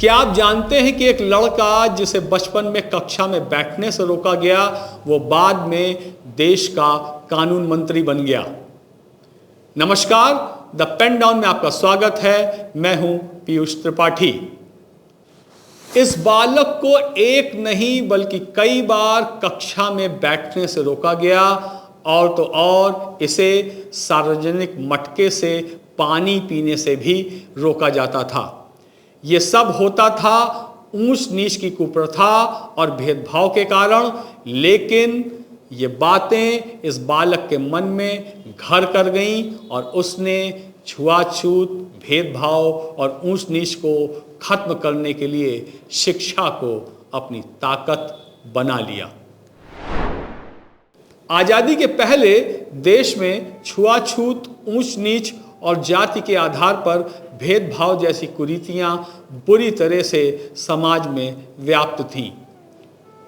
क्या आप जानते हैं कि एक लड़का जिसे बचपन में कक्षा में बैठने से रोका गया, वो बाद में देश का कानून मंत्री बन गया। नमस्कार, द पेन डाउन में आपका स्वागत है। मैं हूं पीयूष त्रिपाठी। इस बालक को एक नहीं बल्कि कई बार कक्षा में बैठने से रोका गया और तो और इसे सार्वजनिक मटके से पानी पीने से भी रोका जाता था। ये सब होता था ऊंच नीच की कुप्रथा और भेदभाव के कारण, लेकिन ये बातें इस बालक के मन में घर कर गईं और उसने छुआछूत, भेदभाव और ऊंच नीच को खत्म करने के लिए शिक्षा को अपनी ताकत बना लिया। आज़ादी के पहले देश में छुआछूत, ऊंच नीच और जाति के आधार पर भेदभाव जैसी कुरीतियां बुरी तरह से समाज में व्याप्त थीं।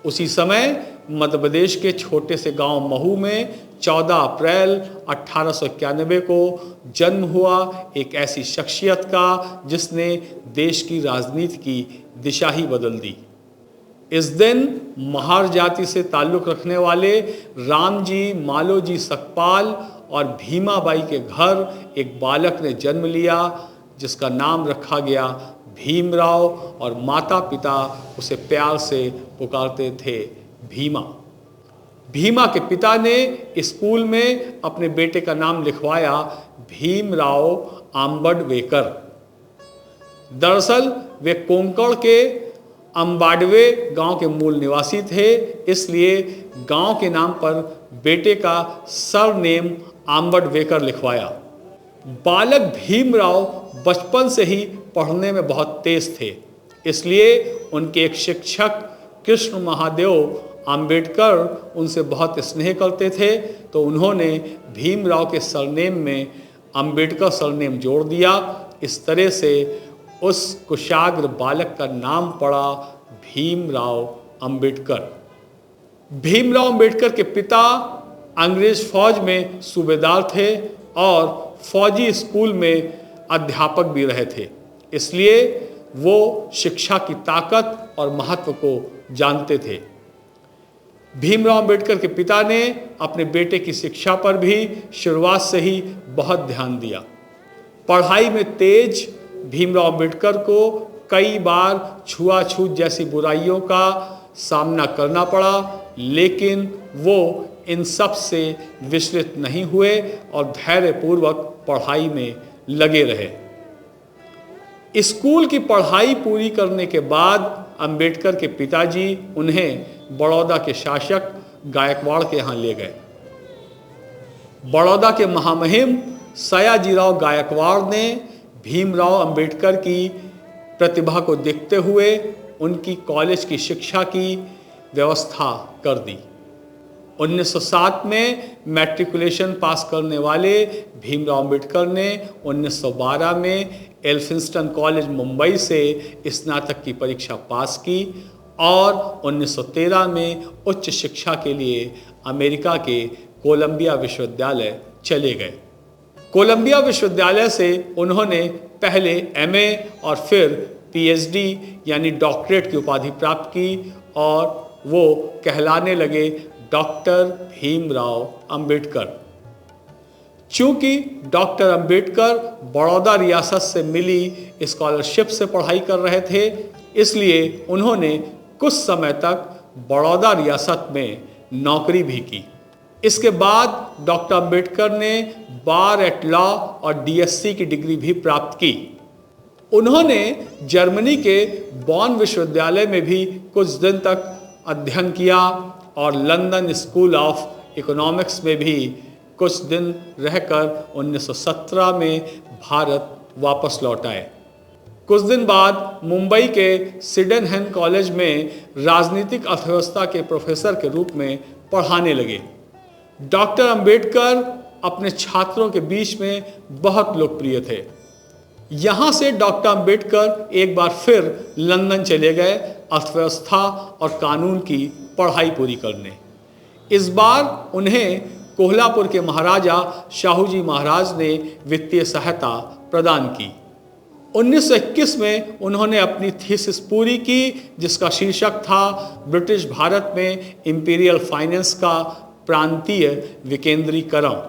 उसी समय मध्य प्रदेश के छोटे से गांव महू में 14 अप्रैल 1891 को जन्म हुआ एक ऐसी शख्सियत का जिसने देश की राजनीति की दिशा ही बदल दी। इस दिन महार जाति से ताल्लुक़ रखने वाले रामजी मालोजी सकपाल और भीमाबाई के घर एक बालक ने जन्म लिया जिसका नाम रखा गया भीमराव, और माता पिता उसे प्यार से पुकारते थे भीमा। भीमा के पिता ने स्कूल में अपने बेटे का नाम लिखवाया भीमराव आंबेडकर। दरअसल वे कोंकण के अंबाडवे गांव के मूल निवासी थे, इसलिए गांव के नाम पर बेटे का सरनेम आंबेडकर लिखवाया। बालक भीमराव बचपन से ही पढ़ने में बहुत तेज थे, इसलिए उनके एक शिक्षक कृष्ण महादेव आंबेडकर उनसे बहुत स्नेह करते थे, तो उन्होंने भीमराव के सरनेम में आंबेडकर सरनेम जोड़ दिया। इस तरह से उस कुशाग्र बालक का नाम पड़ा भीमराव आंबेडकर। भीमराव आंबेडकर के पिता अंग्रेज फौज में सूबेदार थे और फौजी स्कूल में अध्यापक भी रहे थे, इसलिए वो शिक्षा की ताकत और महत्व को जानते थे। भीमराव आंबेडकर के पिता ने अपने बेटे की शिक्षा पर भी शुरुआत से ही बहुत ध्यान दिया। पढ़ाई में तेज भीमराव आंबेडकर को कई बार छुआछूत जैसी बुराइयों का सामना करना पड़ा, लेकिन वो इन सब से विचलित नहीं हुए और धैर्यपूर्वक पढ़ाई में लगे रहे। स्कूल की पढ़ाई पूरी करने के बाद अंबेडकर के पिताजी उन्हें बड़ौदा के शासक गायकवाड़ के यहाँ ले गए। बड़ौदा के महामहिम सयाजीराव गायकवाड़ ने भीमराव अंबेडकर की प्रतिभा को देखते हुए उनकी कॉलेज की शिक्षा की व्यवस्था कर दी। 1907 में मैट्रिकुलेशन पास करने वाले भीमराव अंबेडकर ने 1912 में एल्फिंस्टन कॉलेज मुंबई से स्नातक की परीक्षा पास की और 1913 में उच्च शिक्षा के लिए अमेरिका के कोलंबिया विश्वविद्यालय चले गए। कोलंबिया विश्वविद्यालय से उन्होंने पहले एमए और फिर पीएचडी यानी डॉक्टरेट की उपाधि प्राप्त की और वो कहलाने लगे डॉक्टर भीमराव अंबेडकर। चूंकि डॉक्टर अंबेडकर बड़ौदा रियासत से मिली स्कॉलरशिप से पढ़ाई कर रहे थे, इसलिए उन्होंने कुछ समय तक बड़ौदा रियासत में नौकरी भी की। इसके बाद डॉक्टर अंबेडकर ने बार एट लॉ और डीएससी की डिग्री भी प्राप्त की। उन्होंने जर्मनी के बॉन विश्वविद्यालय में भी कुछ दिन तक अध्ययन किया और लंदन स्कूल ऑफ इकोनॉमिक्स में भी कुछ दिन रहकर 1917 में भारत वापस लौट आए। कुछ दिन बाद मुंबई के सिडेनहम कॉलेज में राजनीतिक अर्थव्यवस्था के प्रोफेसर के रूप में पढ़ाने लगे। डॉक्टर अंबेडकर अपने छात्रों के बीच में बहुत लोकप्रिय थे। यहाँ से डॉक्टर अंबेडकर एक बार फिर लंदन चले गए अर्थव्यवस्था और कानून की पढ़ाई पूरी करने। इस बार उन्हें कोल्हापुर के महाराजा शाहू जी महाराज ने वित्तीय सहायता प्रदान की। 1921 में उन्होंने अपनी थीसिस पूरी की, जिसका शीर्षक था ब्रिटिश भारत में इंपीरियल फाइनेंस का प्रांतीय विकेंद्रीकरण।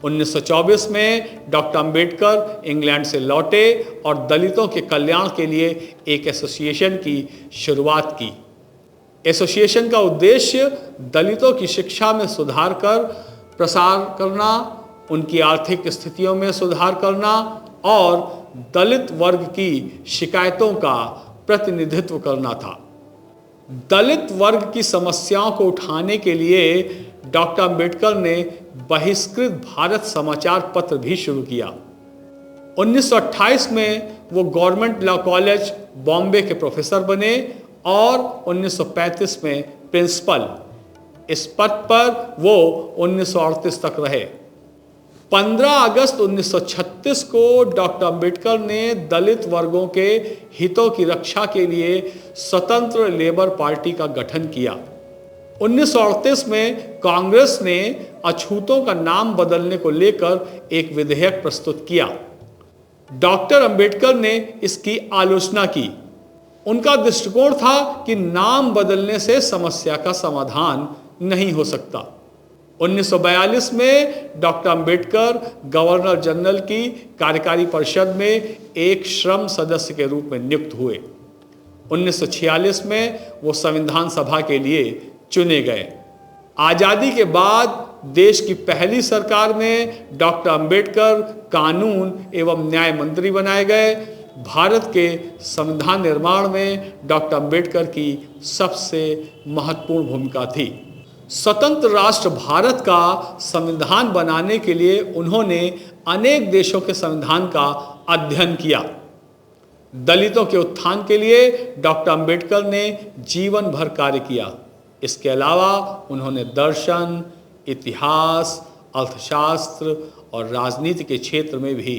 1924 में डॉक्टर अंबेडकर इंग्लैंड से लौटे और दलितों के कल्याण के लिए एक एसोसिएशन की शुरुआत की। एसोसिएशन का उद्देश्य दलितों की शिक्षा में सुधार कर प्रसार करना, उनकी आर्थिक स्थितियों में सुधार करना और दलित वर्ग की शिकायतों का प्रतिनिधित्व करना था। दलित वर्ग की समस्याओं को उठाने के लिए डॉक्टर अंबेडकर ने बहिष्कृत भारत समाचार पत्र भी शुरू किया। 1928 में वो गवर्नमेंट लॉ कॉलेज बॉम्बे के प्रोफेसर बने और 1935 में प्रिंसिपल। इस पद पर वो 1938 तक रहे। 15 अगस्त 1936 को डॉक्टर अंबेडकर ने दलित वर्गों के हितों की रक्षा के लिए स्वतंत्र लेबर पार्टी का गठन किया। 1938 में कांग्रेस ने अछूतों का नाम बदलने को लेकर एक विधेयक प्रस्तुत किया। डॉक्टर अंबेडकर ने इसकी आलोचना की। उनका दृष्टिकोण था कि नाम बदलने से समस्या का समाधान नहीं हो सकता। 1942 में डॉक्टर अंबेडकर गवर्नर जनरल की कार्यकारी परिषद में एक श्रम सदस्य के रूप में नियुक्त हुए। 1946 में वो संविधान सभा के लिए चुने गए। आज़ादी के बाद देश की पहली सरकार में डॉक्टर अंबेडकर कानून एवं न्याय मंत्री बनाए गए। भारत के संविधान निर्माण में डॉक्टर अंबेडकर की सबसे महत्वपूर्ण भूमिका थी। स्वतंत्र राष्ट्र भारत का संविधान बनाने के लिए उन्होंने अनेक देशों के संविधान का अध्ययन किया। दलितों के उत्थान के लिए डॉक्टर अंबेडकर ने जीवन भर कार्य किया। इसके अलावा उन्होंने दर्शन, इतिहास, अर्थशास्त्र और राजनीति के क्षेत्र में भी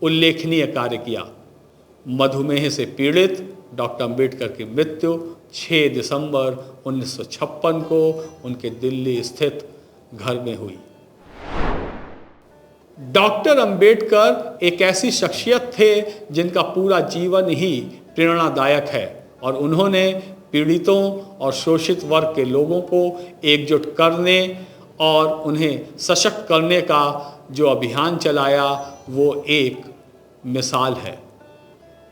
उल्लेखनीय कार्य किया। मधुमेह से पीड़ित डॉक्टर अंबेडकर की मृत्यु 6 दिसंबर 1956 को उनके दिल्ली स्थित घर में हुई। डॉक्टर अंबेडकर एक ऐसी शख्सियत थे जिनका पूरा जीवन ही प्रेरणादायक है और उन्होंने पीड़ितों और शोषित वर्ग के लोगों को एकजुट करने और उन्हें सशक्त करने का जो अभियान चलाया वो एक मिसाल है।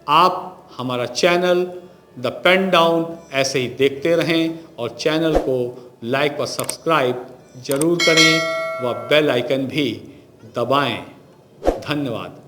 आप हमारा चैनल द पेन डाउन ऐसे ही देखते रहें और चैनल को लाइक और सब्सक्राइब जरूर करें व बेल आइकन भी दबाएं। धन्यवाद।